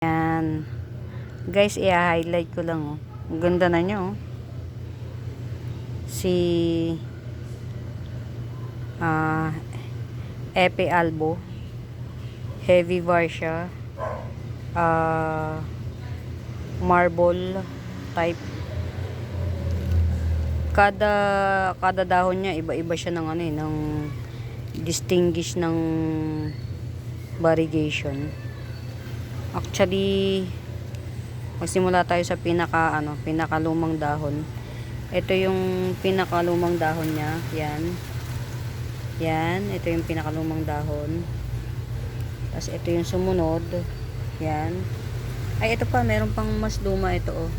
Yan. Guys, i-highlight ko lang, oh. Ang ganda na niya, oh. Si Epe Albo. Heavy bar siya. Marble type. Kada dahon niya iba-iba siya ng ng distinguish ng variegation. Actually, magsimula tayo sa pinakalumang dahon. Ito yung pinakalumang dahon niya. Yan, ito yung pinakalumang dahon. Tapos ito yung sumunod. Yan. Ay, ito pa, meron pang mas luma ito, oh.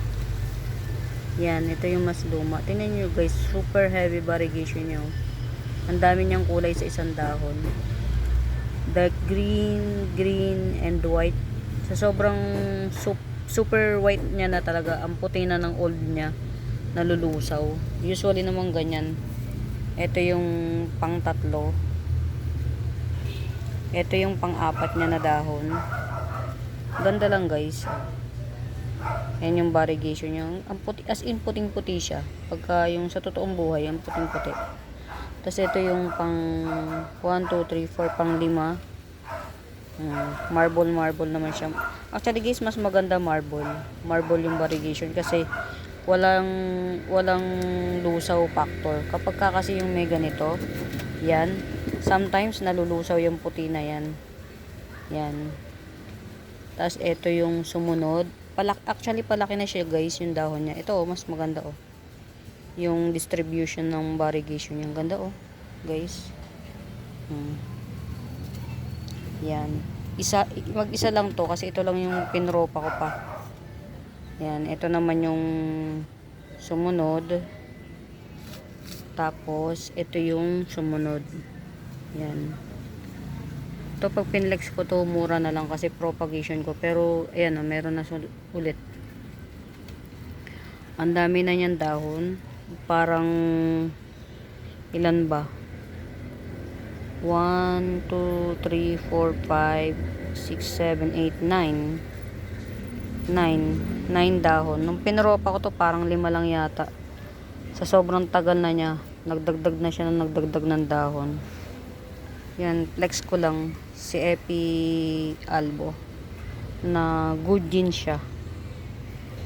Yan, ito yung mas luma. Tingnan niyo guys, super heavy variegation niya. Ang dami niyang kulay sa isang dahon. Dark green, and white. Sa sobrang super white niya na talaga, ang puti na ng old niya, nalulusaw. Usually naman ganyan. Ito yung pang tatlo. Ito yung pang apat niya na dahon. Ganda lang guys. Yan yung variegation niya. Ang puti, as in puting-puti siya. Pagka yung sa totoong buhay, ang puting-puti. Tapos ito yung pang 1, 2, 3, 4, pang 5. Marble naman siya. Actually guys, mas maganda marble yung variegation kasi walang lusaw factor. Kapag kasi yung may ganito, yan, sometimes nalulusaw yung puti na yan. Tapos ito yung sumunod. Actually palaki na siya guys yung dahon niya. Ito, mas maganda, oh. Yung distribution ng variegation yung ganda, oh guys. Yan. Mag-isa lang to kasi ito lang yung pinropa ko pa. Yan, ito naman yung sumunod. Tapos ito yung sumunod. Yan. Ito pag pinlex ko to, mura na lang kasi propagation ko. Pero ayan, oh, meron na ulit. Ang dami na niyan dahon. Parang ilan ba? 1, 2, 3, 4, 5, 6, 7, 8, 9 dahon. Nung pinropa ko to, parang 5 lang yata. Sa sobrang tagal na niya, nagdagdag na siya ng nagdagdag ng dahon. Yan, flex ko lang si Epe Albo na good gene siya.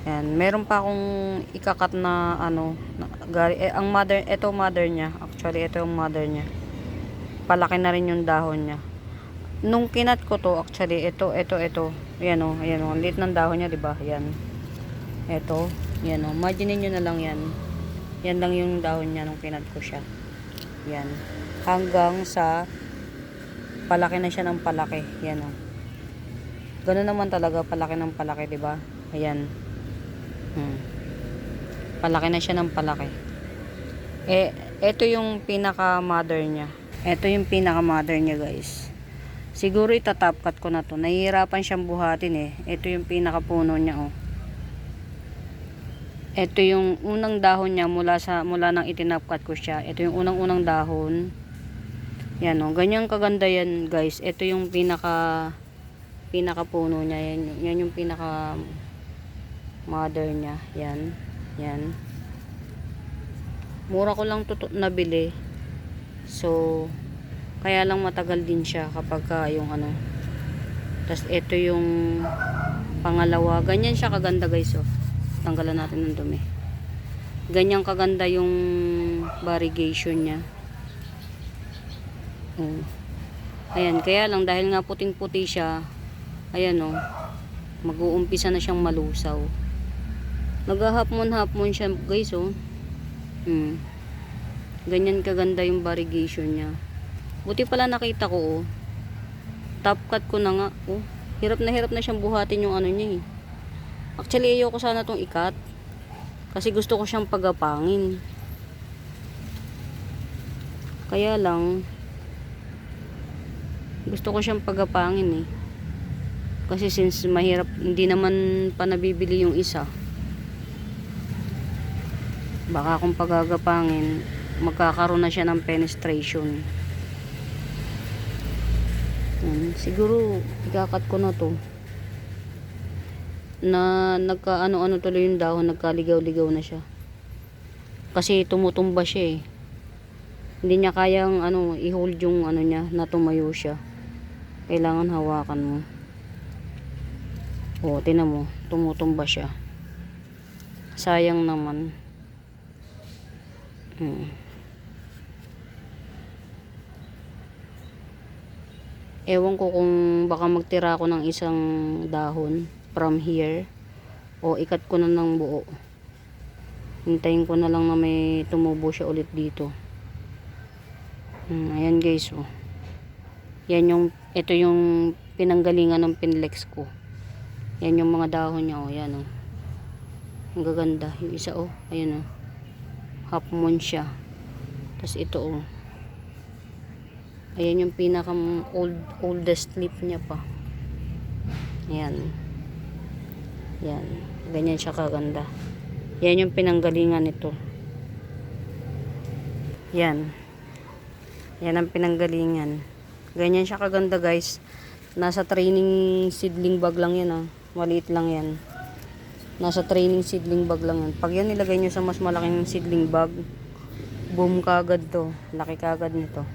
Yan, meron pa akong ikakat na ang mother, ito mother niya. Actually, ito yung mother niya. Palaki na rin yung dahon niya. Nung kinat ko to, actually, ito. Ayan o, ang liit ng dahon niya, diba? Yan. Ito, yan o. Imagine nyo na lang yan. Yan lang yung dahon niya nung kinat ko siya. Yan. Hanggang sa palaki na siya ng palaki. Yan o. Ganun naman talaga, palaki ng palaki, diba? Ayan. Palaki na siya ng palaki. Ito yung pinaka-mother niya. Ito yung pinaka-mother niya guys. Siguro itatop cut ko na to. Nahihirapan siyang buhatin eh. Ito yung pinaka-puno niya, oh. Ito yung unang dahon niya mula nang itinop cut ko siya. Ito yung unang dahon. Yan, oh. Ganyan kaganda yan guys. Ito yung pinaka-puno niya. Yan yung pinaka-mother niya. Yan. Mura ko lang nabili. So, kaya lang matagal din siya kapag yung Tapos ito yung pangalawa. Ganyan siya kaganda guys, oh. Tanggalan natin ng dumi. Ganyan kaganda yung variegation niya. Ayan, kaya lang dahil nga puting-puti siya, ayan, oh. Mag-uumpisa na siyang malusaw. Naghahapon-hapon siya guys, oh. Ganyan kaganda yung variegation niya. Buti pala nakita ko, oh. Top cut ko na nga, oh. Hirap na siyang buhatin yung niya, eh. Actually, ayoko sana tong ikat. Kasi gusto ko siyang pagapangin. Kaya lang, gusto ko siyang pagapangin, eh. Kasi since mahirap, hindi naman pa nabibili yung isa. Baka kung pagagapangin, magkakaroon na siya ng penetration. Siguro ikakat ko na to. na nagka-ano-ano tuloy yung dahon, nagkaligaw-ligaw na siya. Kasi tumutumba siya eh. Hindi niya kayang i-hold yung niya na tumayo siya. Kailangan hawakan mo. O, tinan mo, tumutumba siya. Sayang naman. Ewan ko kung baka magtira ako ng isang dahon from here o ikat ko na ng buo. Hintayin ko na lang na may tumubo siya ulit dito. Ayan guys, oh. Ito yung pinanggalingan ng pinlex ko. Yan yung mga dahon niya, oh. Yan, oh. Ang gaganda. Yung isa, oh. Ayan, oh. Half moon siya. Tapos ito, oh. Ayan yung oldest leaf niya pa. Ayan. Yan. Ganyan siya kaganda. Yan yung pinanggalingan nito. Yan. Yan ang pinanggalingan. Ganyan siya kaganda guys. Nasa training seedling bag lang yan, ah. Maliit lang yan. Nasa training seedling bag lang yan. Pag yan nilagay nyo sa mas malaking seedling bag, boom kagad to. Laki kagad nito.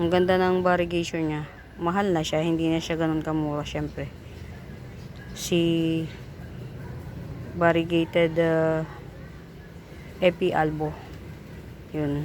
Ang ganda ng variegation niya. Mahal na siya. Hindi na siya ganun kamura syempre. Si variegated Epi Albo. Yun.